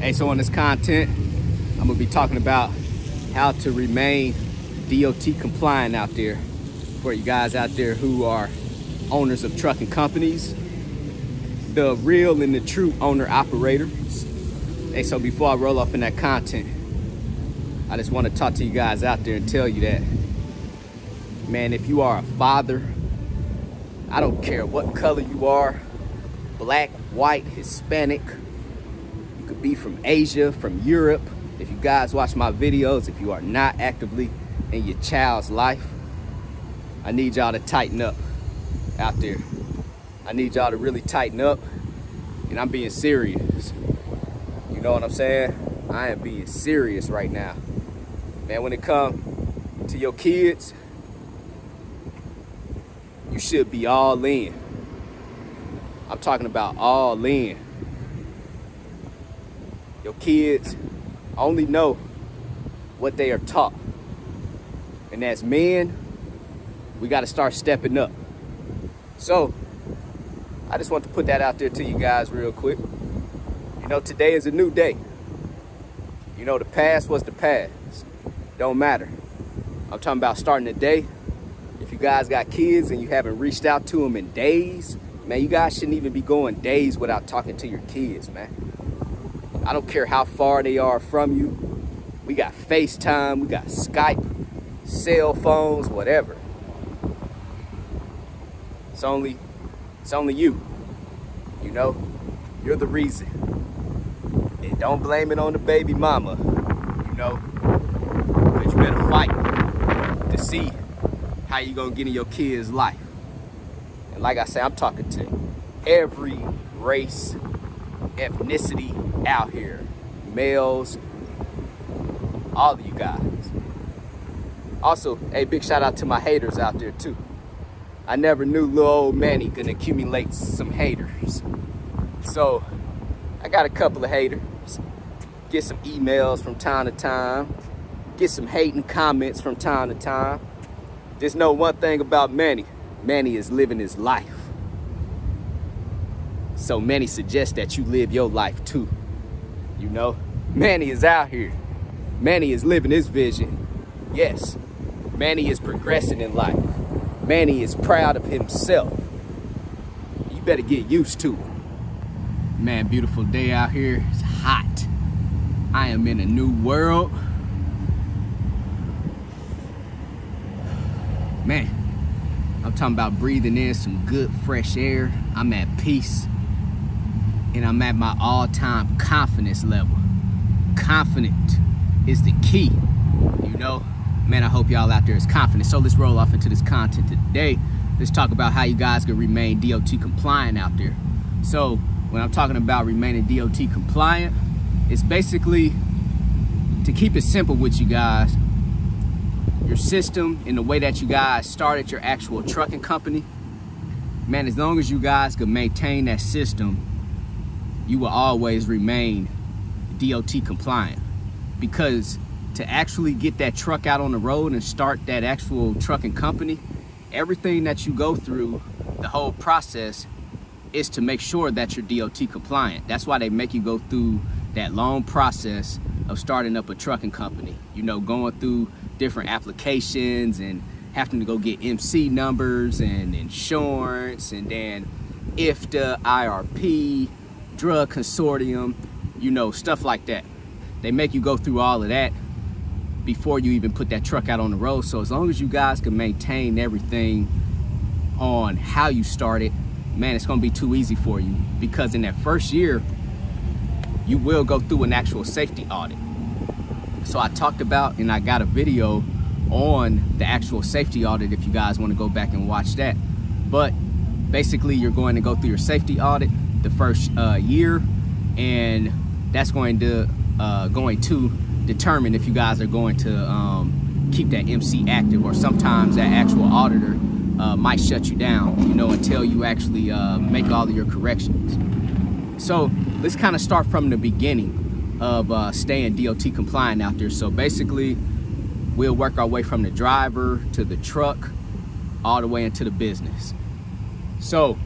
Hey, so on this content, I'm gonna be talking about how to remain DOT compliant out there for you guys out there who are owners of trucking companies, the real and the true owner operators. Hey, so before I roll off in that content, I just want to talk to you guys out there and tell you that, man, if you are a father, I don't care what color you are, black, white, Hispanic, you could be from Asia, from Europe. If you guys watch my videos, if you are not actively in your child's life, I need y'all to tighten up out there. I need y'all to really tighten up, and I'm being serious. You know what I'm saying? I am being serious right now. Man, when it comes to your kids, you should be all in. I'm talking about all in. Your kids only know what they are taught. And as men, we got to start stepping up. So, I just want to put that out there to you guys real quick. You know, today is a new day. You know, the past was the past. Don't matter. I'm talking about starting the day. If you guys got kids and you haven't reached out to them in days, man, you guys shouldn't even be going days without talking to your kids, man. I don't care how far they are from you. We got FaceTime, we got Skype, cell phones, whatever. It's only you. You know, you're the reason. And don't blame it on the baby mama, you know. But you better fight to see how you gonna get in your kid's life. And like I say, I'm talking to every race, ethnicity out here. Males, all of you guys. Also, a big shout out to my haters out there too. I never knew little old Manny could accumulate some haters. So, I got a couple of haters. Get some emails from time to time. Get some hating comments from time to time. Just know one thing about Manny. Manny is living his life. So Manny suggests that you live your life too. You know, Manny is out here. Manny is living his vision. Yes, Manny is progressing in life. Manny is proud of himself. You better get used to it. Man, beautiful day out here. It's hot. I am in a new world. Man, I'm talking about breathing in some good fresh air. I'm at peace. And I'm at my all-time confidence level. Confident is the key, you know? Man, I hope y'all out there is confident. So let's roll off into this content today. Let's talk about how you guys can remain DOT compliant out there. So when I'm talking about remaining DOT compliant, it's basically, to keep it simple with you guys, your system and the way that you guys started your actual trucking company, man, as long as you guys can maintain that system, you will always remain DOT compliant. Because to actually get that truck out on the road and start that actual trucking company, everything that you go through, the whole process, is to make sure that you're DOT compliant. That's why they make you go through that long process of starting up a trucking company. You know, going through different applications and having to go get MC numbers and insurance, and then IFTA, IRP, drug consortium, you know, stuff like that. They make you go through all of that before you even put that truck out on the road. So as long as you guys can maintain everything on how you started, man, it's gonna be too easy for you, because in that first year, you will go through an actual safety audit. So I talked about, and I got a video on the actual safety audit if you guys want to go back and watch that. But basically, you're going to go through your safety audit the first year, and that's going to determine if you guys are going to keep that MC active, or sometimes that actual auditor might shut you down, you know, until you actually make all of your corrections. So let's kind of start from the beginning of staying DOT compliant out there. So basically, we'll work our way from the driver to the truck all the way into the business. So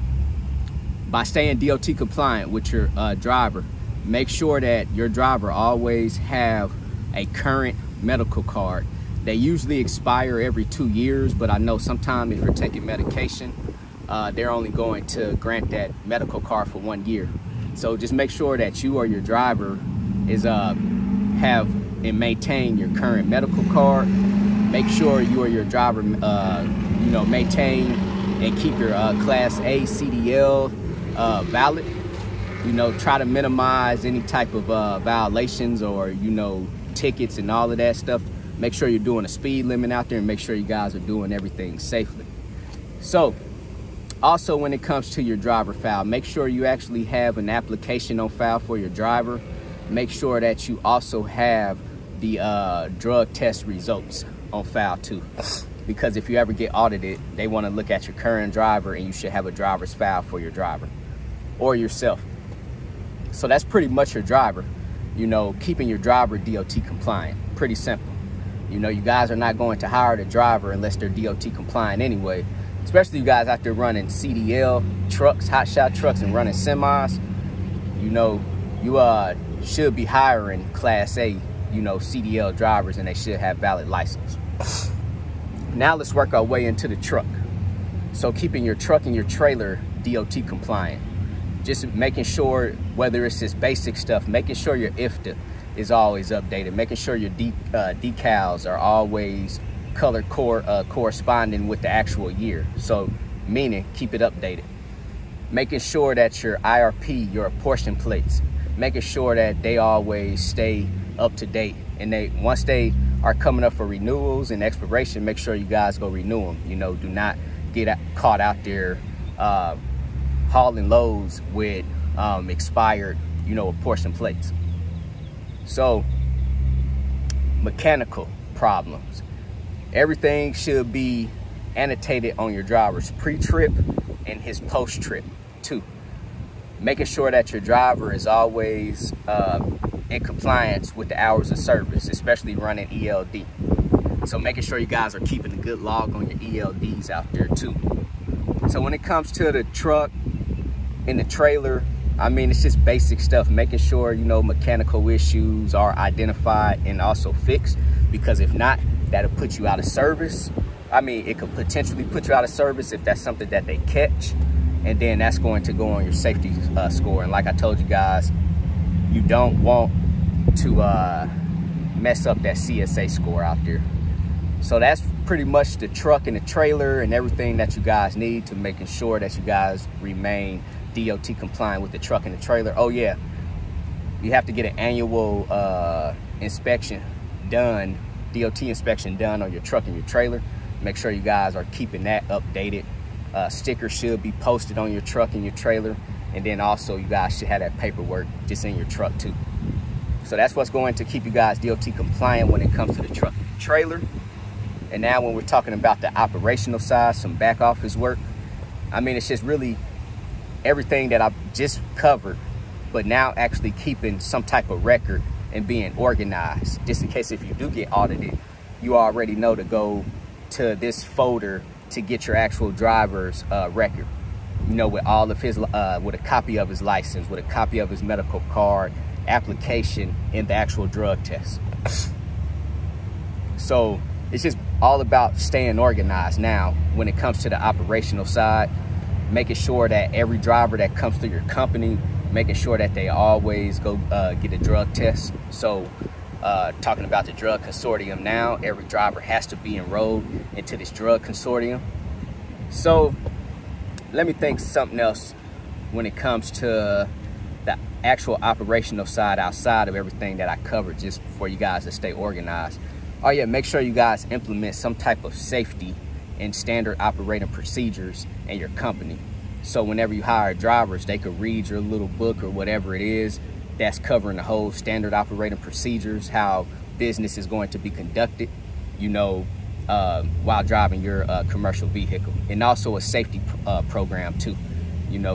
by staying DOT compliant with your driver, make sure that your driver always have a current medical card. They usually expire every 2 years, but I know sometimes if you're taking medication, they're only going to grant that medical card for 1 year. So just make sure that you or your driver is have and maintain your current medical card. Make sure you or your driver maintain and keep your Class A CDL valid. Try to minimize any type of violations or tickets and all of that stuff. Make sure you're doing a speed limit out there, and make sure you guys are doing everything safely. So also, when it comes to your driver file, make sure you actually have an application on file for your driver. Make sure that you also have the drug test results on file too, because if you ever get audited, they want to look at your current driver, and you should have a driver's file for your driver or yourself. So that's pretty much your driver, keeping your driver DOT compliant. Pretty simple. You guys are not going to hire the driver unless they're DOT compliant anyway, especially you guys out there running CDL trucks, hotshot trucks, and running semis. You should be hiring Class A, CDL drivers, and they should have valid license. Now let's work our way into the truck. So keeping your truck and your trailer DOT compliant. Just making sure, whether it's just basic stuff, making sure your IFTA is always updated, making sure your decals are always color corresponding with the actual year. So meaning keep it updated. Making sure that your IRP, your apportion plates, making sure that they always stay up to date. And once they are coming up for renewals and expiration, make sure you guys go renew them. Do not get caught out there hauling loads with expired, apportion plates. So mechanical problems. Everything should be annotated on your driver's pre-trip and his post-trip too. Making sure that your driver is always in compliance with the hours of service, especially running ELD. So making sure you guys are keeping a good log on your ELDs out there too. So when it comes to the truck and the trailer, it's just basic stuff. Making sure, mechanical issues are identified and also fixed, because if not, that'll put you out of service. It could potentially put you out of service if that's something that they catch, and then that's going to go on your safety score. And like I told you guys, you don't want to mess up that CSA score out there. So that's pretty much the truck and the trailer and everything that you guys need to making sure that you guys remain DOT compliant with the truck and the trailer. Oh yeah, you have to get an annual inspection done, DOT inspection done on your truck and your trailer. Make sure you guys are keeping that updated. Stickers should be posted on your truck and your trailer, and then also you guys should have that paperwork just in your truck too. So that's what's going to keep you guys DOT compliant when it comes to the truck and the trailer. And now when we're talking about the operational side, some back office work, it's just really everything that I've just covered, but now actually keeping some type of record and being organized, just in case if you do get audited, you already know to go to this folder to get your actual driver's record, with all of his, with a copy of his license, with a copy of his medical card, application, and the actual drug test. So it's just all about staying organized now when it comes to the operational side, making sure that every driver that comes through your company, making sure that they always go get a drug test. So talking about the drug consortium now, every driver has to be enrolled into this drug consortium. So let me think something else when it comes to the actual operational side outside of everything that I covered, just for you guys to stay organized. Oh yeah, make sure you guys implement some type of safety and standard operating procedures in your company. So whenever you hire drivers, they could read your little book or whatever it is that's covering the whole standard operating procedures, how business is going to be conducted, while driving your commercial vehicle, and also a safety program too,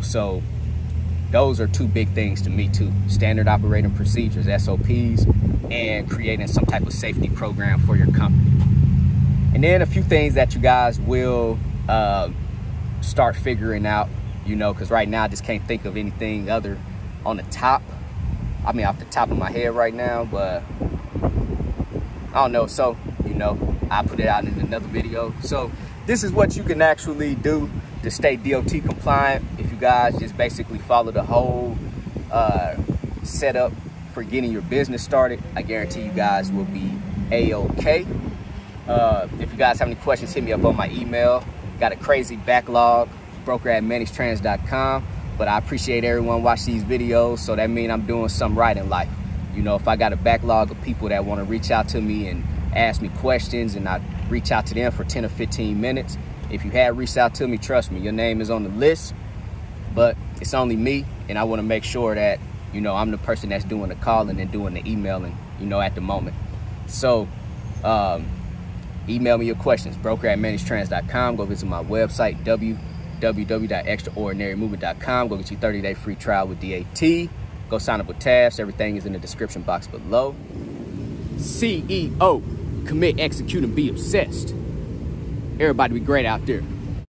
so those are two big things to me too: standard operating procedures, SOPs, and creating some type of safety program for your company. And then a few things that you guys will start figuring out, because right now I just can't think of anything other on the top. I mean, off the top of my head right now, but I don't know. So, you know, I put it out in another video. So this is what you can actually do to stay DOT compliant. If you guys just basically follow the whole setup for getting your business started, I guarantee you guys will be A-OK. If you guys have any questions, hit me up on my email. Got a crazy backlog, broker@managedtrans.com. But I appreciate everyone watching these videos, so that means I'm doing something right in life. You know, if I got a backlog of people that want to reach out to me and ask me questions, and I reach out to them for 10 or 15 minutes, if you have reached out to me, trust me, your name is on the list. But it's only me, and I want to make sure that, you know, I'm the person that's doing the calling and doing the emailing, you know, at the moment. So email me your questions, broker@managedtrans.com. Go visit my website, www.extraordinarymovement.com. Go get your 30-day free trial with DAT. Go sign up with TAFS. Everything is in the description box below. CEO, commit, execute, and be obsessed. Everybody be great out there.